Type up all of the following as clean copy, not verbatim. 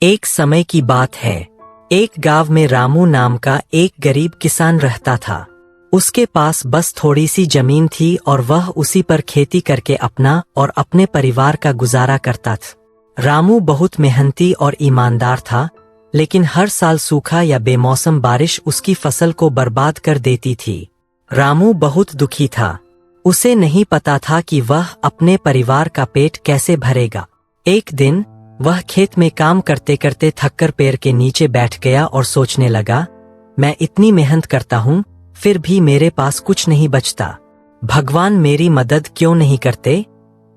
एक समय की बात है। एक गांव में रामू नाम का एक गरीब किसान रहता था। उसके पास बस थोड़ी सी जमीन थी और वह उसी पर खेती करके अपना और अपने परिवार का गुजारा करता था। रामू बहुत मेहनती और ईमानदार था, लेकिन हर साल सूखा या बेमौसम बारिश उसकी फसल को बर्बाद कर देती थी। रामू बहुत दुखी था। उसे नहीं पता था कि वह अपने परिवार का पेट कैसे भरेगा। एक दिन वह खेत में काम करते करते थककर पेड़ के नीचे बैठ गया और सोचने लगा, मैं इतनी मेहनत करता हूँ, फिर भी मेरे पास कुछ नहीं बचता। भगवान मेरी मदद क्यों नहीं करते?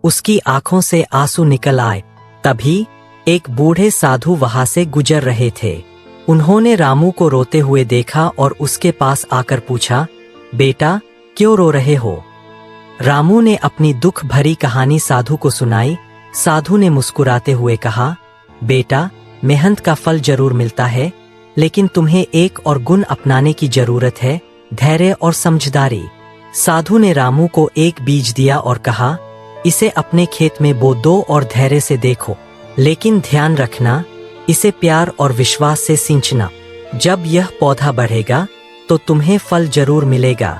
उसकी आंखों से आंसू निकल आए। तभी एक बूढ़े साधु वहां से गुजर रहे थे। उन्होंने रामू को रोते हुए देखा और उसके पास आकर पूछा, बेटा क्यों रो रहे हो? रामू ने अपनी दुख भरी कहानी साधु को सुनाई। साधु ने मुस्कुराते हुए कहा, बेटा मेहनत का फल जरूर मिलता है, लेकिन तुम्हें एक और गुण अपनाने की जरूरत है, धैर्य और समझदारी। साधु ने रामू को एक बीज दिया और कहा, इसे अपने खेत में बो दो और धैर्य से देखो, लेकिन ध्यान रखना, इसे प्यार और विश्वास से सींचना। जब यह पौधा बढ़ेगा तो तुम्हें फल जरूर मिलेगा।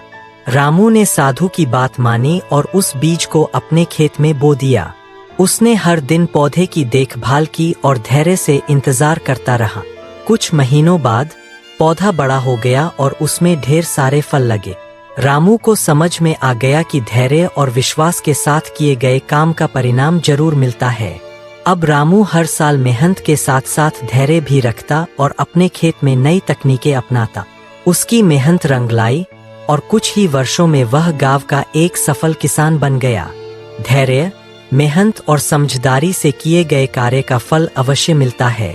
रामू ने साधु की बात मानी और उस बीज को अपने खेत में बो दिया। उसने हर दिन पौधे की देखभाल की और धैर्य से इंतजार करता रहा। कुछ महीनों बाद पौधा बड़ा हो गया और उसमें ढेर सारे फल लगे। रामू को समझ में आ गया कि धैर्य और विश्वास के साथ किए गए काम का परिणाम जरूर मिलता है। अब रामू हर साल मेहनत के साथ साथ धैर्य भी रखता और अपने खेत में नई तकनीकें अपनाता। उसकी मेहनत रंग लाई और कुछ ही वर्षों में वह गांव का एक सफल किसान बन गया। धैर्य, मेहनत और समझदारी से किए गए कार्य का फल अवश्य मिलता है।